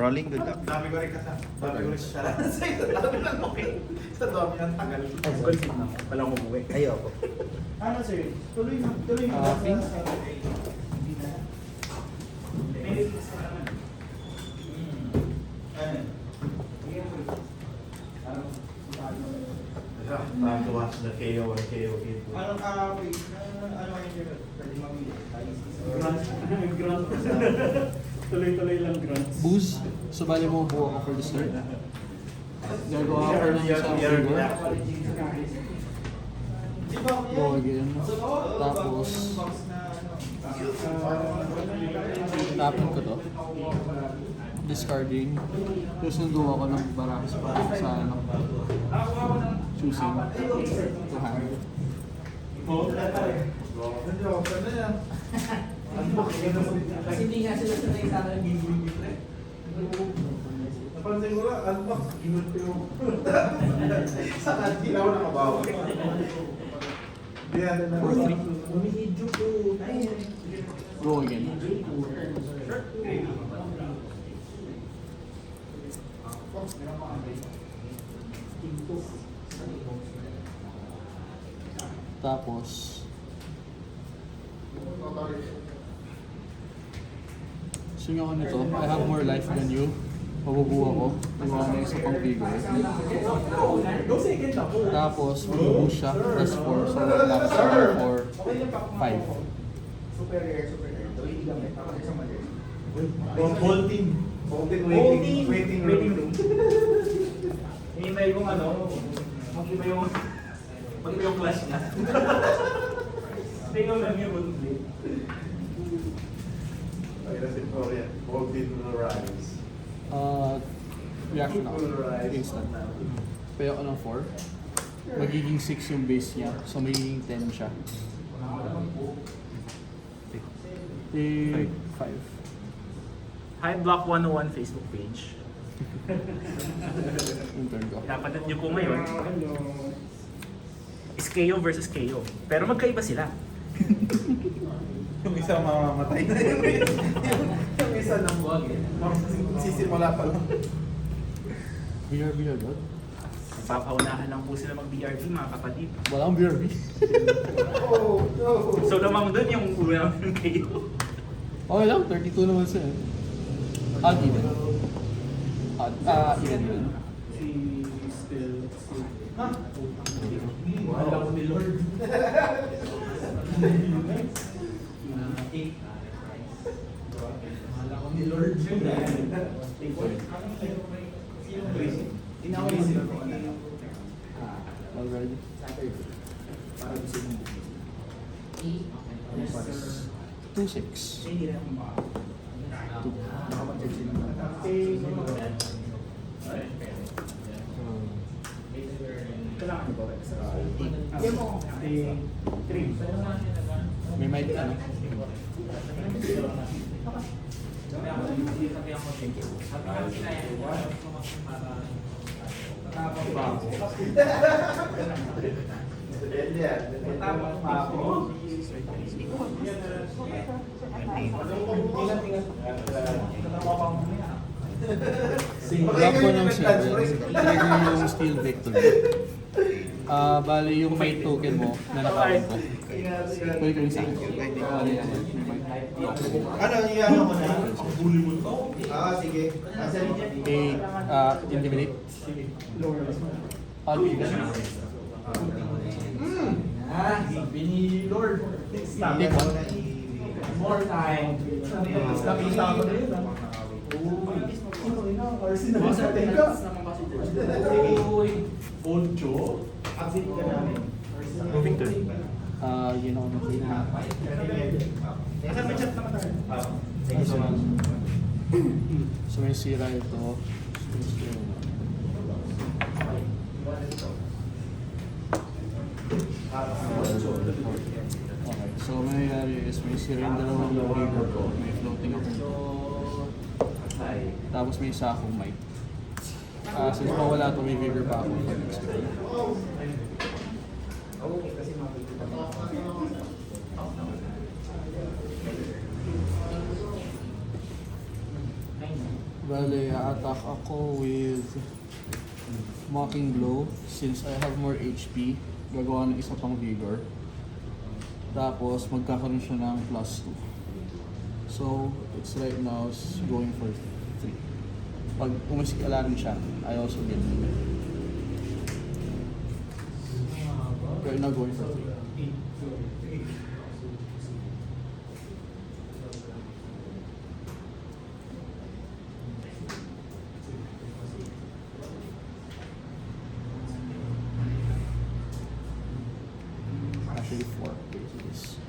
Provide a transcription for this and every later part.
Rolling, good luck. Dami ko rin kasalanan sa ito. Dami lang okay. Sa dami ng tagal. Concept na ako. Walang umuwi. Ayoko. Ano sir? Tuloy mo. Tuloy mo. Pins? Hindi na. May fix ka naman. Ano? Time to watch the KO and KO hit. Ano wait, ano yung pwede mamili? Grant. Tuloy-tuloy lang grants. Booze. So bali mo buo ako for the start. Gagawa ako ng isang figure. Go again. Tapos tapin ko to. Discarding. Tapos nagawa ko ng barakas sa ano. Choosing to hand. Kasi hindi nga sila sanay sa akin bibili-bili. Napansin ko lang, unbox, ginut ko yung... Sa kanila ako nakabawa. Hindi natin na... Umihidyo ko. Go again. Tapos swing ako nito. I have more life than you. Mabubuo ako. Nagawa na isa pang figure. Tapos mag-boost siya. Plus 4. So tapos 4, 5. Super rare. Hindi gamit. Tapos isang mali. Bolting. Waiting room. Hinihintay kong ano, mag-iba yung clash na. Tingnan lang yung roleplay. Ay, nasa Korea. Bolting to the rise. Reaction ako. Instant. Pay ako ng 4. Magiging 6 yung base niya. So magiging 10 siya. Take 5. Hi Block 101 Facebook page. Yung turn ko. Napanood niyo po ngayon. Is KO versus KO. Pero magkaiba sila. Yung isa mamamatay na yun. Yung isa nang sisimula pa lang. BRB agad? Papaunahan lang po sila mag-BRB mga kapatid. Walang BRB. Oh, no. So lamang doon yung unang KO. Okay lang, 32 naman siya. Odd even. Even. Ha? Wala ko ni Lord. Wala ko ni Lord. Tinawag mo sila kung ano. Already. Para gusto mo. 2-6. Hindi na akong baka. Nakapag-check sila. Kailangan ba? Yan mo. 3. May mic ano? Drop ko ng 7. Trigger yung Steel Victory. Bali yung may token mo na nakawin ko. Pwede ko yung sa akin. Bali yan. Ano, i-ano ko na? Bully mo to? Sige. Intimidate. All even. Bini Lord. Take one. More time. Nakita ko na yun. Poncho? Absent ka namin. Moving turn. Yun ako na. Kasi may chat naman tayo. So may sira ito. Okay, so mangyayari is may sira yung dalawang river ko. May floating ako. Tapos may isa akong mic. Since mawala ito, may vigor pa ako for next turn. Bale, attack ako with Mocking Blow. Since I have more HP, gagawa ng isa pang Vigor. Tapos, magkakaroon siya ng +2. So, it's right now is going for 3. Pag umisikala rin siya, I also get it. Right now, going for 3. Actually, 4 pages.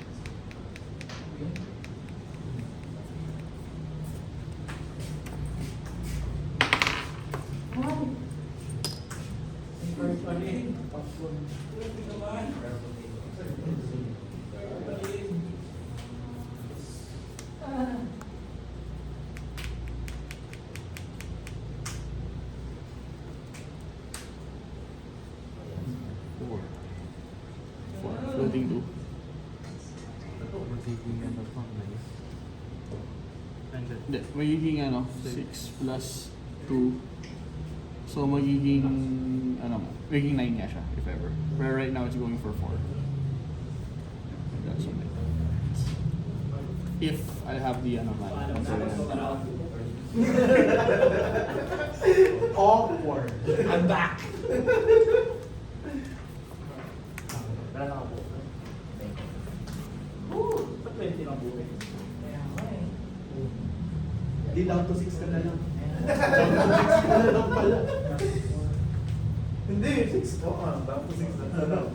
Four. Floating 2. Hindi, magiging 6 plus 2. So magiging, magiging 9 nga siya, if ever. But right now, it's going for 4. That's okay. If I have the, Awkward. I'm back! Ba't 20 lang buhay? Di down to 6 ka na lang. Down to 6 ka na lang pala. Hindi, 6 ka. Down to 6 na lang.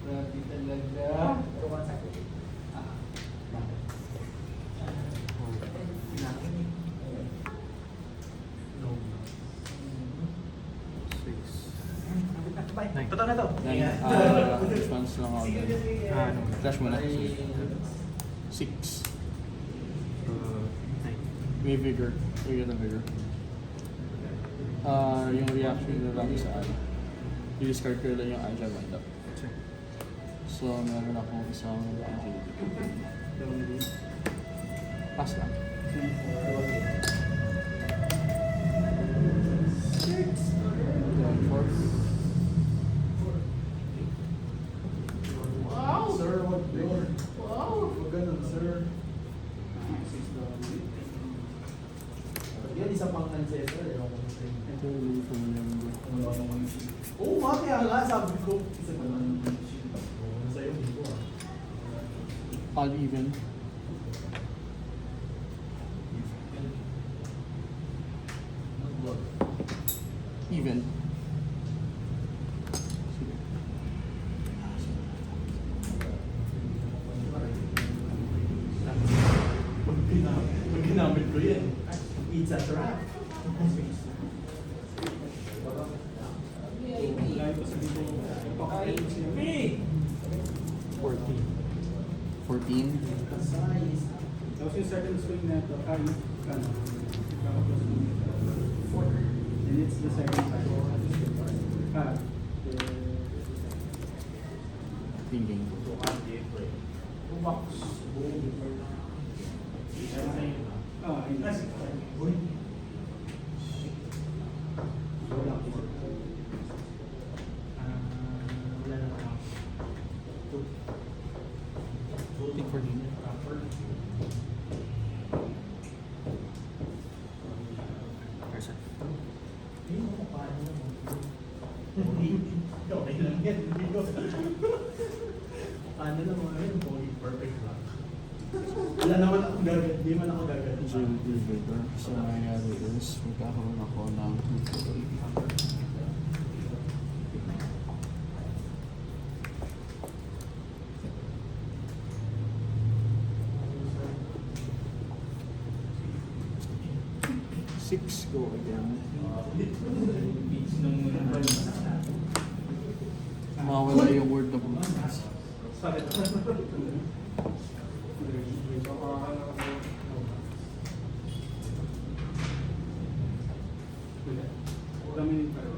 Grabe talaga. Totoo na to. Response lang ako. Flash mo na. 6. May vigor. We get a vigor. Yung reaction nila lang sa i-discard ko lang yung agile wind up. So, meron akong isang agility. Pass lang. 4. Sir, what door? Wow! Huwag ganun, sir. Yan, isa pang ancestor. Ito yung familiar mo. Oo, kaya nga, sabi ko. Isa pa lang. Sa'yo, dito Odd even. Even. Pag ginamit ko yan, it's a trap. 14. Tapos yung second swing na ito, and it's the second time. Thinking. Think 14. Person. Okay lang yan. Paano lang mga yun? Perfect lang. Wala naman ako gagawin. Hindi man ako gagawin. Agility vigor. So, nangyayari is, magkakaroon ako ng 6 go again. Mawala yung word na bukas. Sakit. Ulamin pa rin.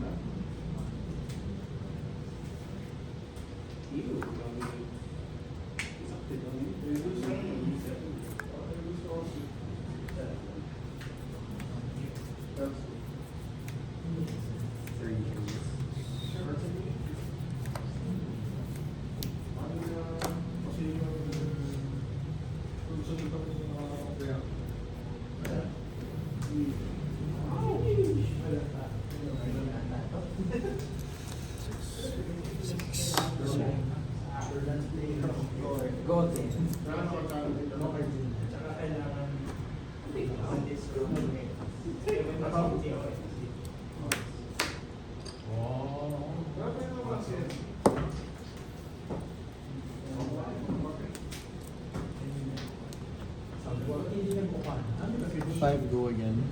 Five, go again.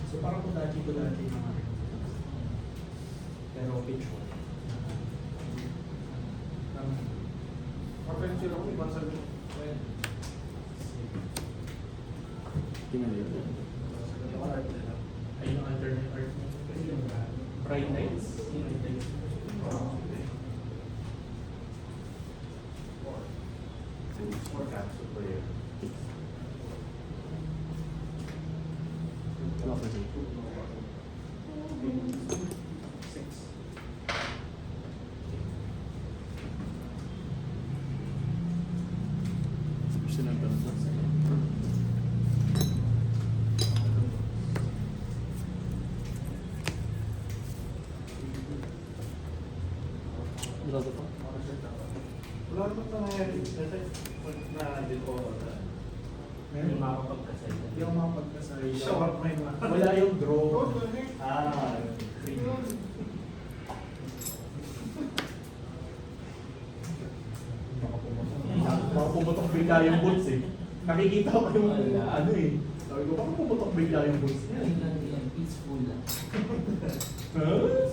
So parang kung dati mga pero pitch one. Kinulit. Ay, yung alternate art mo. Kasi yung Pride Nights. Lock it in. Sinang ka na. Grado pa? Wala naman nangyayari. Kasi pag na-did ko ako na. Hindi makakapagkasay. Hindi ako makapagkasay. Show up may mga. Wala yung draw. Ah, Baka pumutok bigla yung boots eh. Nakikita ko yung ano eh. Sabi ko, baka pumutok bigla yung boots niya. Peaceful lang. Huh?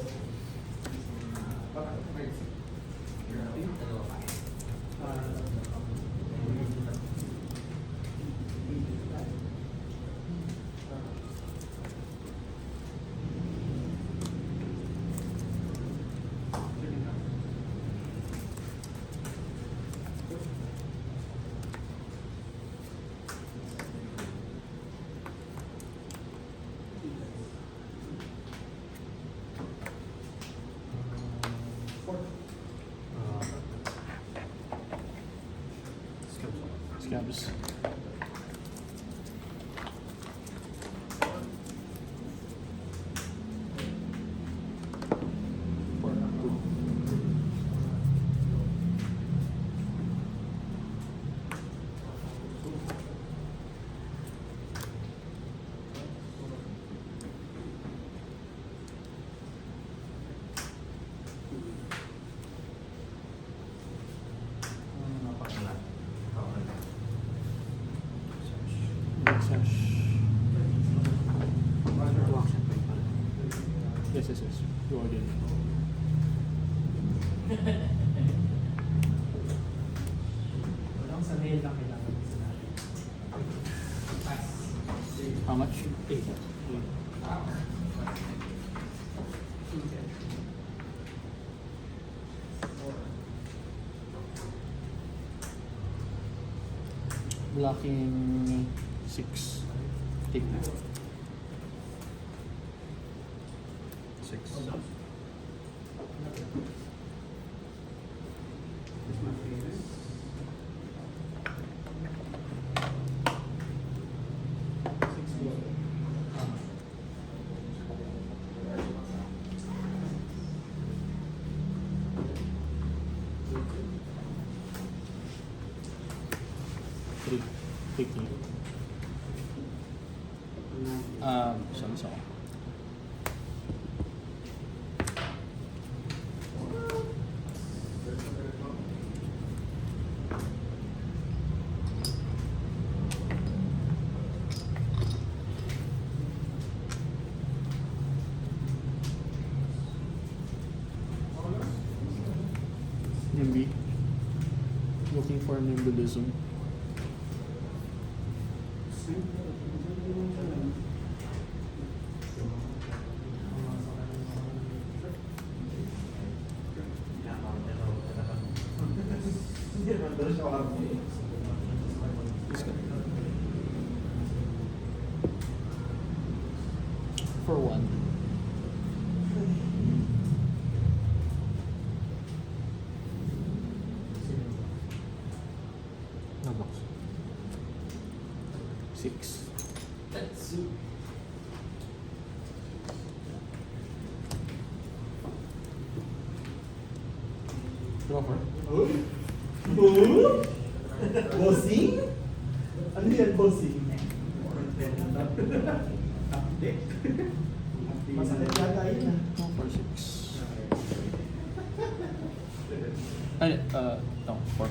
Scabs. Sash. Yes, yes, yes. Go again. Walang sa mail lang kailangan sa natin. How much? 8. Blocking 6. Take na. 6. Three. Take me. So. Nimby. Looking for nimbylism. This guy. For one. No box. 6. Tatsu. Offer. Bossing? Ano yan, bossing? Masakit yata yun ah. Offer 6. Ay, no, 4.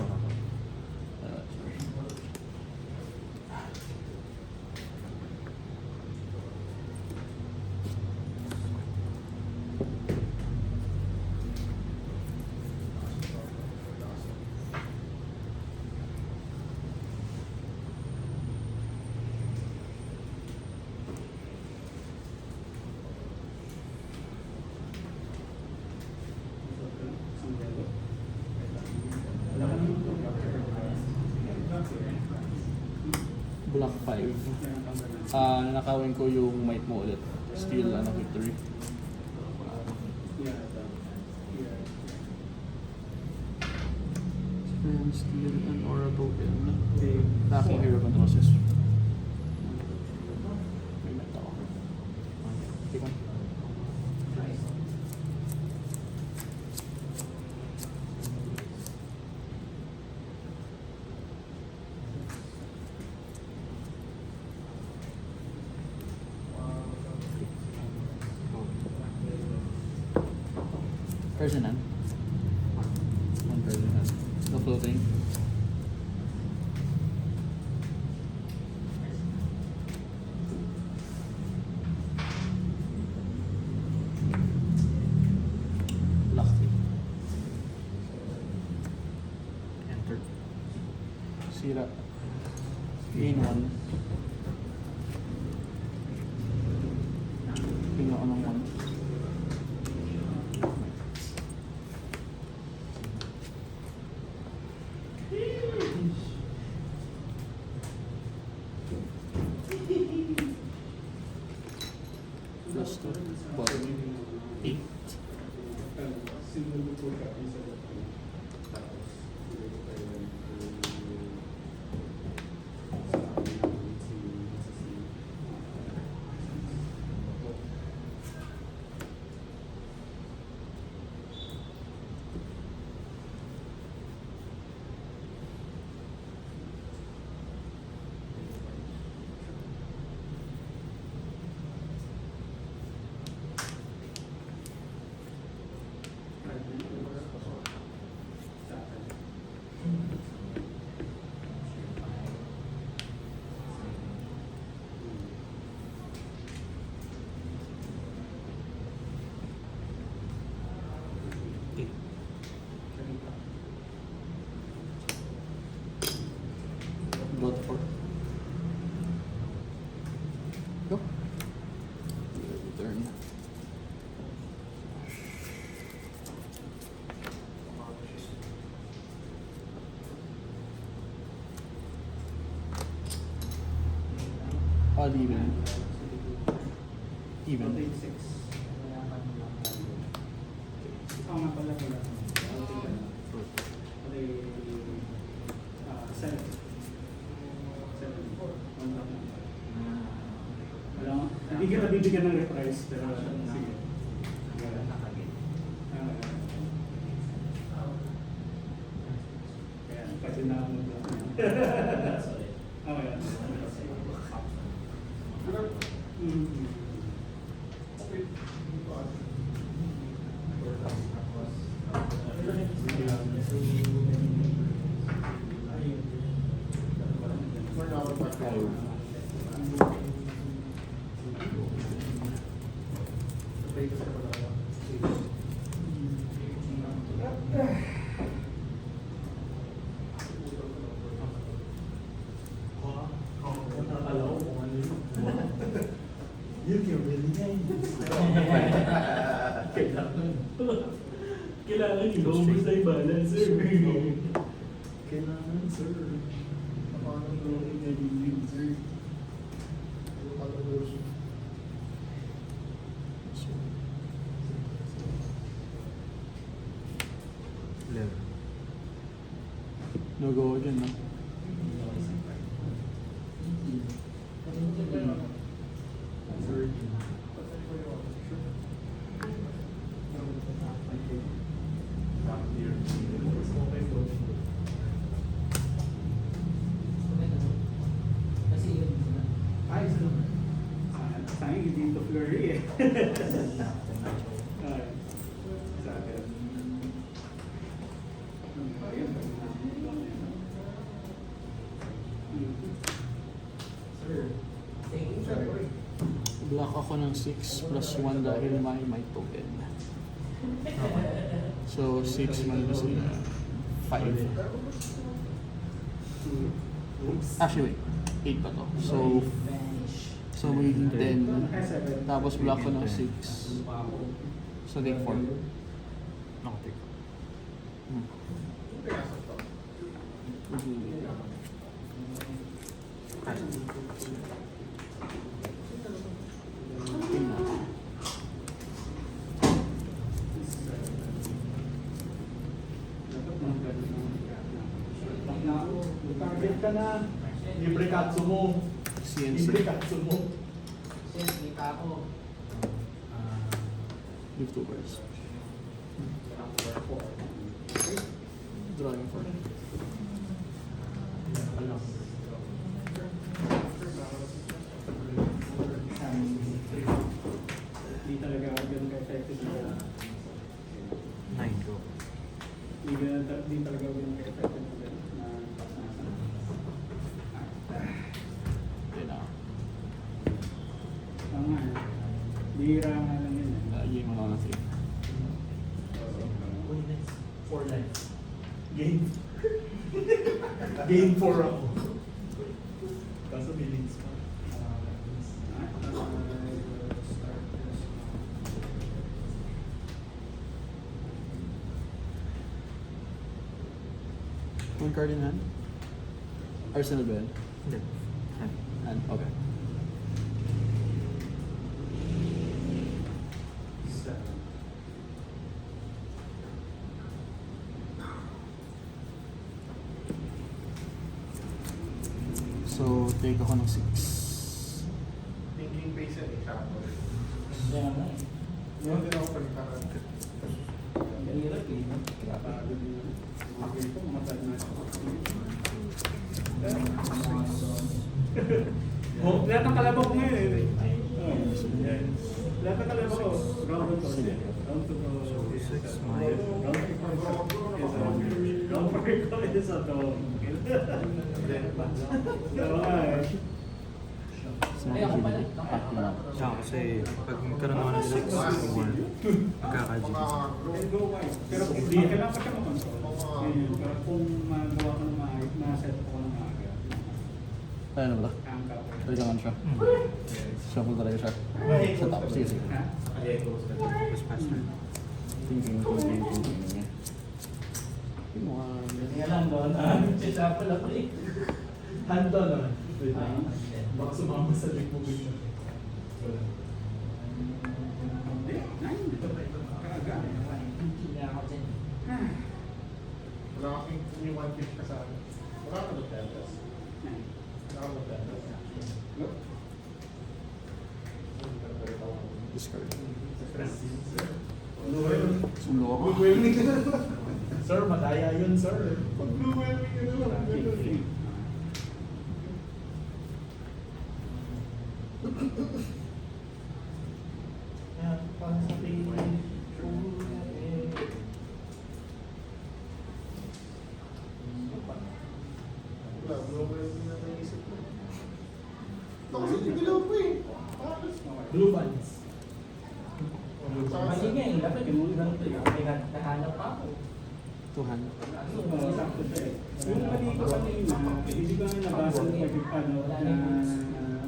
Sorry. Black 5. Nakawin ko yung might mo ulit. Still, victory. And still an aura broken. Lacking hero controls. May met ako. Take one. Ferdinand. One Ferdinand. No floating. Block 3. Enter. Sira. Gain 1. Pinga ko ng 1. Plus 2. 8. Blood 4. Go. Turn. Odd even. Even. Hindi ka nabibigyan ng reprise, pero sige. Kaya, kasi na ako You can really name this. Kailangan yung balance, sir. Kailangan, sir. Paano yung naging sir? No go dyan, no? Kasi yun. Ay, isa naman. Sayang hindi ito flurry eh. Ay, sa akin. Sir. Thank you, sir. Block ako ng 6 plus 1 dahil may token. So, 6 minus 5. Oops. Actually, wait. 8 pa to. So magiging 10. Tapos block ko ng 6. So, take 4. Nakatik. Target ka na. Libre katsu mo. CNC. Libre katsu mo. Sir, kita ako. Leave 2 cards. Drawing 4. Hindi talaga ako ganun ka-effective na 9 go. hindi talaga ako ganun ka-effective na Yun na. tama eh. Bihira nga lang yun eh. Game mo lang ng 3. 4 lines. Game. Game 4 ako. Kaso may links pa. One card in hand? Arsenal ba yan? Hindi. Hand, okay. So, take ako ng 6. Thinking base yan eh, siya ako. Kaya nga eh. Meron din ako pagkakaan. Ang hirap eh. no? Kapagod yun. Okay po, matag na ako. Oh, lahat ng kalabaw ko ngayon eh. Lahat ng kalabaw ko, round to Sige. round to Six, five. round to round ko is a dog. Oo nga eh. So, Ay, ako pala. Yeah, kasi pag nagkaroon ako ng 6 or 1, magkaka-GG. And go wide. Pero hindi, kailangan pa siya makontrol. Ngayon, pero kung magawa ko ng maayos, na-set ko ng maaga. Ano ba? Angka ko. Talaga nga siya. Shuffle talaga siya. Sa top. Sige, sige. Ha? Tapos pass na. Thinking niya. Kaya lang doon. Siya pala ko eh. Handa na. Wait lang. Baka sumama sa link mo bigla. Wala. Hindi, nine. Kaaga. Hindi na ako dyan. Wala kasing may one pitch ka sa akin. Wala ka na tentas. Nine. Wala ka na tentas. Go. Discard. Overwhelming. Sulo ako. Overwhelming ka na. Sir, madaya yun, sir. Pag-overwhelming ka na. Fifteen. Kaya, parang sa tingin mo, Wala, overwhelming na naisip mo. Ito kasi digilaw po eh. Blue bands. Mali nga eh. Dapat yung lang ito eh. May nahanap pa ako. 2 hand. Oo, sakto siya eh. Yung mali ko kanina, hindi ko nga nabasa ng na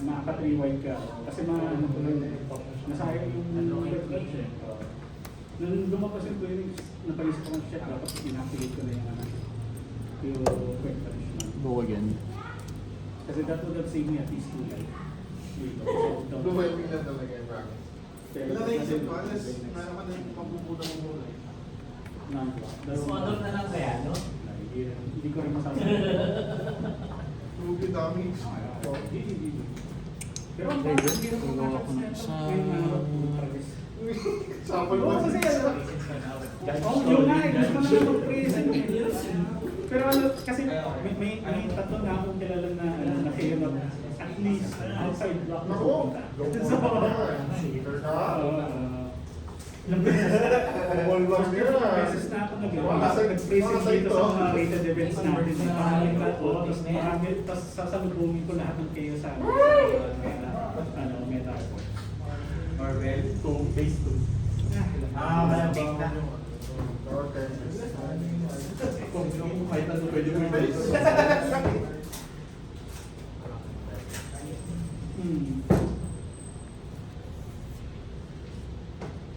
makaka-3 wide ka. Kasi ano ko lang eh. Nasayang yung wide eh. Nung lumabas yung clearings, napaisip ko ng check, dapat inactivate ko na yung ano. you quick punishment. Go again. Kasi that would have saved me at least 2 life. Dito. So, Lumayan lang talaga yung bracket. Pero Wala na isip ko, kasi- unless meron ka na yung mapupunan mo muna eh. Sumodok na lang kaya, no? Hindi ko rin masabi. Ruby damage. Pero ang Okay, bakit good. hindi ko Gagawa ko ng isang- Sapal Oo, mo. kasi ano, yung nga, gusto na lang mag-present eh. Pero ano, kasi may tatlo na akong kilala na nakihirap at least outside block na Ako, pupunta. go for So, it. Seeker ka. ilang beses All lock first yun ah. beses na ako Mga sa- nag-present mga sa dito ito. sa mga rated events natin. Pangalan ka to, tapos marami, tapos sasalubungin ko lahat ng kayo sa Meta Airport. Marvel. Face to. Wala big na. Okay. Kung kahit ano pwede mo i-face.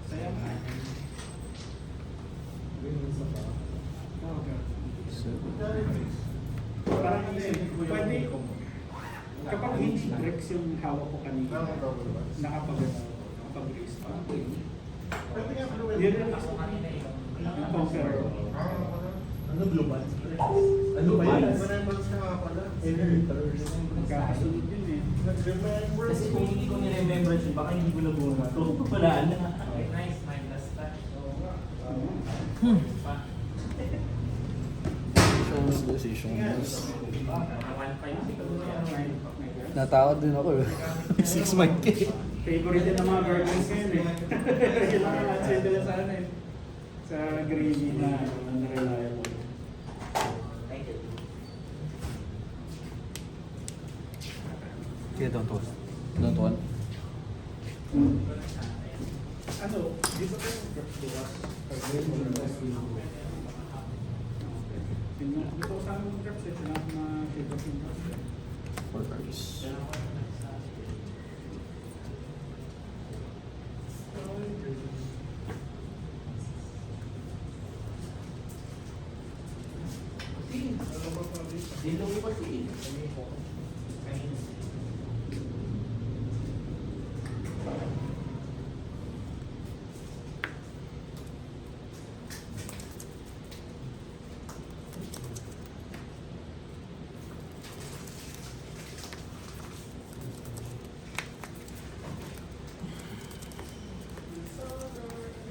Saya nga. Parang pwede, kapag hindi breaks yung hawak ko kanina, nakapag-raise pa. Pwede nga fluid. Yun yung conqueror. Ano blue bands? Ano ba yan? Remembrance ka nga pala. Inheritors. Magkakasunod yun eh. Nag-remember. Kasi kung hindi ko nire-remember siya, baka hindi ko nabunga to. Wala na. Okay, nice. My last touch. Decisions. 1.5 siguro yan. Natakot din ako eh. 6 mic eh. Favorite din ng mga guardians ngayon eh. Kailangan natin sila sana eh. Sa gravy na reliable. Thank you. Kaya don't toss. Don't want. Ano, di ba kayo bukas? Dito sa aming grab set, sila ako na-favorite yung grab set. 4 cards. Dito ko pa si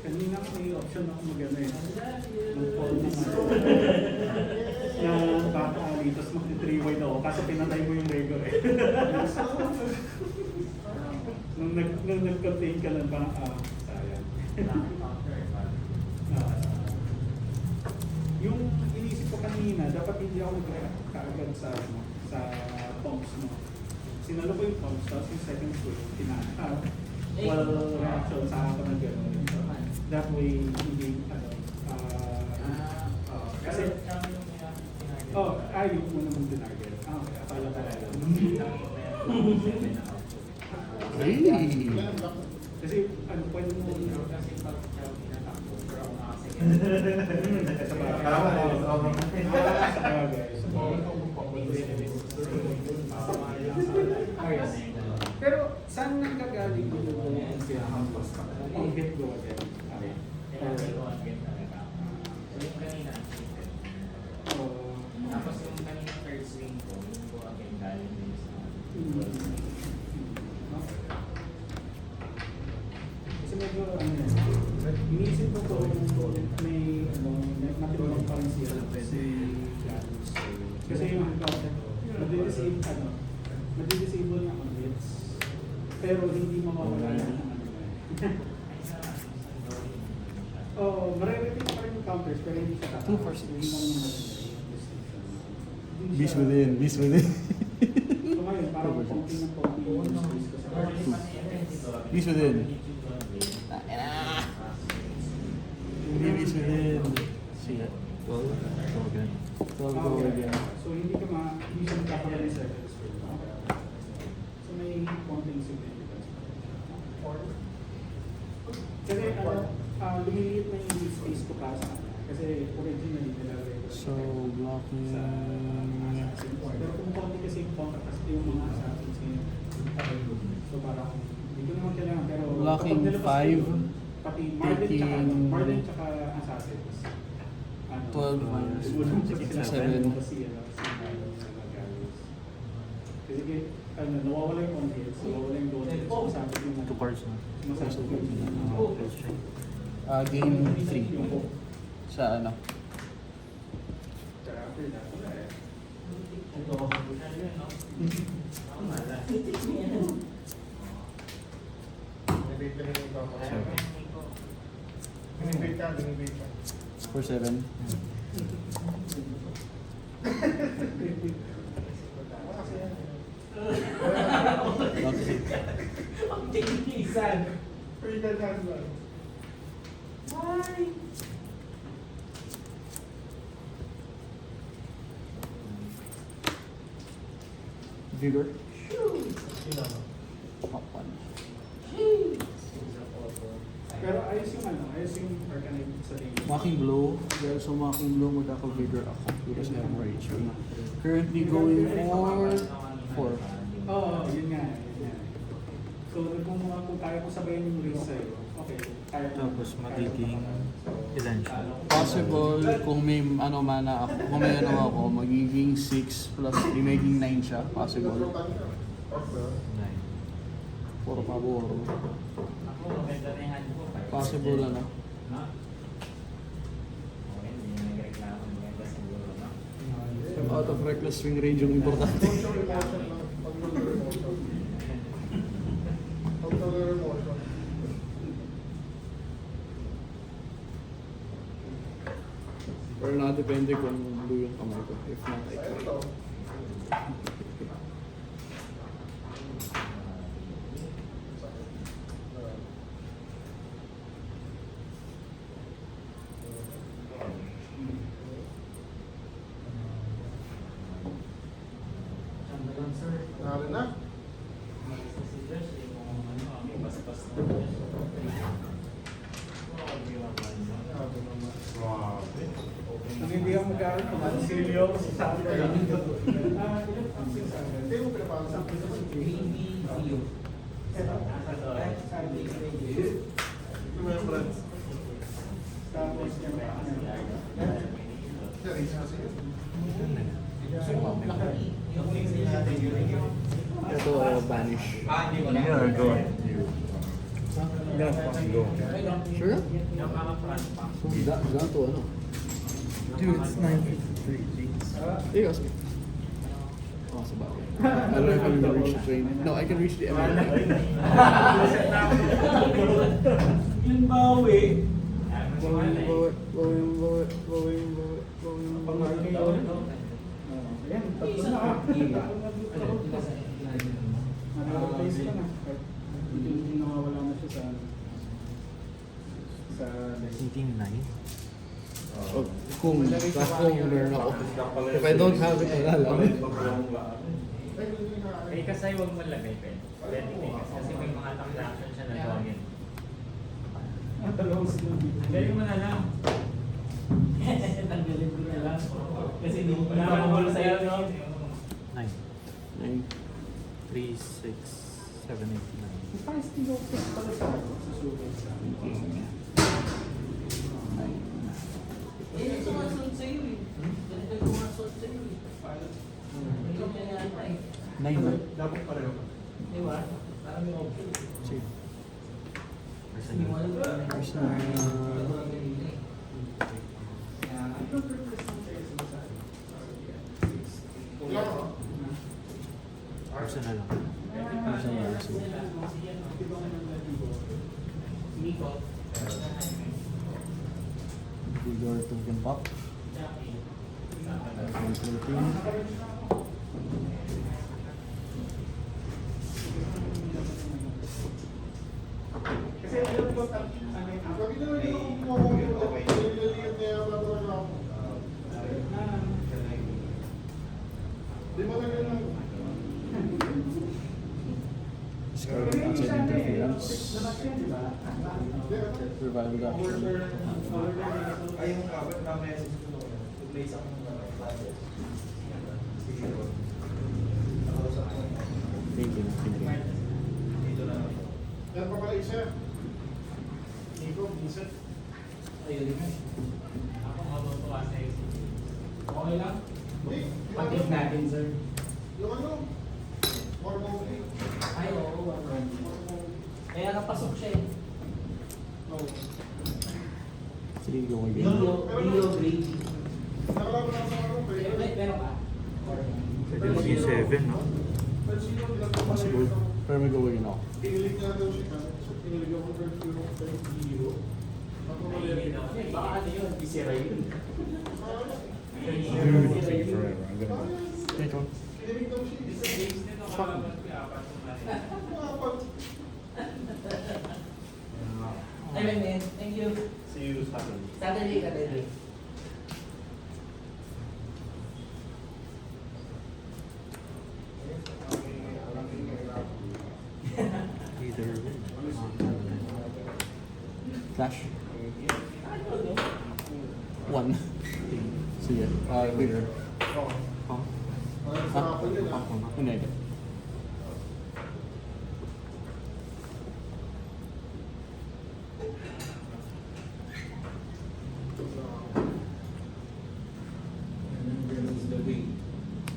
Kanina may option ako mag-ano eh. Mag-call ng na baka ali, tapos mag-3 wide ako, kaso pinatay mo yung Rego eh. nung nag-contain ka lang, parang sayang. Yung inisip ko kanina, dapat hindi ako nag-react kaagad sa pumps mo. Sinalo ko yung pumps, tapos yung second swing, well, reaction sa ako na gano'n. That way, hindi, kasi, yung muna mong tinarget. Okay, akala ko lang. Hey! Kasi, pwede mo, sa bagay. Pero, saan nanggagaling ko yung pinakamas ka? Ang get go again. Tapos yung kanina third swing ko, yung ko again galing din sa Kasi medyo, iniisip ko to, may, matulong pa rin siya. Kasi yung madidisable niya ang hits. Pero hindi mawawala ng maririnig pa rin yung counters, pero hindi siya tataas. 2 for 6. Hindi naman yung maganda. Beast within, beast within. So ngayon, parang konti ng konti yung space ko sa Beast within. Hindi beast within. See ya. 12. Go again. 12 go again. So hindi siya magkakaroon ng second swing. So may konting significance. Kasi lumiliit na yung space ko para sa kanya. Kasi originally nilagay ko So, blocking... sa Assassin's. Pero kung konti kasi yung contrast yung mga Assassins ngayon. So parang hindi ko naman kailangan pero Blocking kapag nilabas ko 5, yun, pati taking- Marlin tsaka Assassins. 12 minus sila 7. kasi si Marlin sa Gallows. Kasi nawawala yung on hits, nawawala yung load hits, sumasabit yung 2 cards na. sumasabit yung Close check. Game 3. yung hook. Sa ano? Kaya after that, wala eh. Binibigyan yung papa. Binibigyan ka. For 7. Okay. Ang tinisan. Freedom has one. Vigor. Sinama. Top 1. Pero ayos yung ayos yung Arcanine sa game. Mocking Blow. Dahil sa Mocking Blow, magkaka-Vigor ako because I have more HP. Currently going for 4. Oo, yun nga. So, kung kaya ko sabayin yung race sa'yo, okay. Kaya ko. Tapos magiging ilan siya? Possible kung may mana ako, kung may ako, magiging 6 plus 3, magiging 9 siya. Possible. 9. Puro paboro. Ako, maganda na yung hand ko. Possible ano. Ha? Okay, hindi na nagreklamo. Maganda siguro, no? Out of reckless swing range yung importante. Emotion, emotion lang. Pag-total emotion. Pag-total emotion. Pero nakadepende kung blue yung kamay ko. If not, I Ayun can. to. Nalo na. Si Josh, eh, kung ano, may bastos na Josh. Nalo naman. Kung hindi ako mag-aaral, kumansilyo ako sa sabi ko lang. Ilan ang sinasabi? Hindi mo pinapasa. Remembrance. Tapos yung Siya rin kasi yun. Ito, banish. Yeah, go. Sure? Gato ano? Dude, it's 9:53. Jeez. Hey, Oscar. Oh, sa bagay. I don't know if I'm gonna reach the train. No, I can reach the MRT. Yung bawi. Ayan, tatlo na ah. Replace ko na. Hindi nawawala na siya sa Thinking 9. Oh, kung meron ako. If I don't have it, wala lang. Eh, kasi huwag mo lagay, Pen. Pwede kasi may mga attack action siya na gawin. dalawang sila. Tanggalin mo na lang. Tanggalin ko na lang. Kasi hindi mo pa nakakabalo sa'yo, no? 9. 9. 3, 6, 7, 8, 9. Parang still okay pala sa susunod sa Ito nga suot sa'yo eh. Ganito yung mga suot sa'yo eh. Ikaw kaya yata eh. 9 na. Dapat pareho. Di ba? Parang may option. Sige. Hindi mo alam kung ano. First na... Walang ganito eh. Wala ka. Person na lang. First na lang. So, Nico. Vigor token pop. 13. Kasi alam ko, ano yung Sabi na lang yung kukuha ko. Nililiit niya yung talaga ako. Di ba na yun lang? Discard outside interference. Revival action. I Ay, yung kapag na-message ko nung place akong budget. Sige po. Nakausap ko. Thank you. Dito na ako. Yan pa pala isa. Nico, Vincent. Ayun. Ako matutuwa sa exit. Okay lang? Hindi. Pag-take natin, sir. Yung ano? More movie. Ay, oo. Kaya napasok siya eh. Oo. Sige, go again. Video grade. Nakalaban ako sa ano. Meron ka? Or Pwede mo C7, no? Pero sino nilagay Possible. Pero may go again ako. Pinilig nga daw siya. So, pinilig ako ng hero. Ako mali. baka ano yun? Bisira yun. Take one. Pinilig daw siya. Sa games nito, kalaban ko yung apat kong natin. Apat. Ay, man. Thank you. See you Saturday. Saturday. Either way. Flash. One. Sige. Bigger. Oo. Pump. Ay, sarap Ah, yun, ah. Pump mo na. Hindi.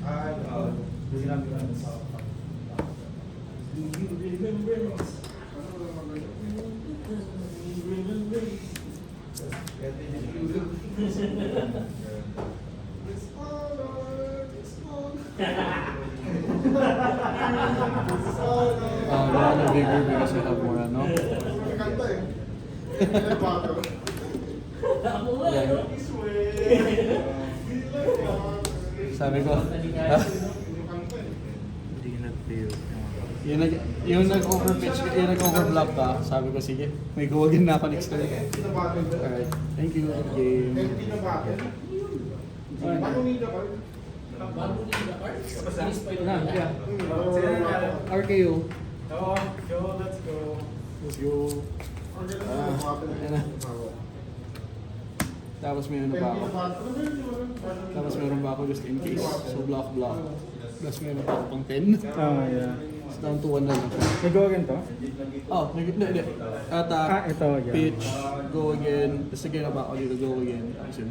Ay, sinabi ko na sa Kaya na bigger because I have more ano. Kanta eh. Bato. Ako nga, Yeah. no? Sabi ko, Kanta eh. Hindi nag-fail. yung nag-overpitch, yung nag-overblock ka, sabi ko, sige, may go again na ako next turn. Pinabato. Alright, thank you, good game. Pinabato. Paano ninja ka? Bago din the card? Please pa yun. Na, yeah. Hmm. RKO. Oh, go, let's go. Let's go. Ayan na. Tapos may ano pa ako. Tapos meron ba ako just in case. So block. Plus meron pa ako pang 10. Yeah. It's down to 1 na lang. Nag-go again to? Oh, hindi. Attack, ito again. pitch, go again. Tapos again na ba ako dito, go again. Ayun.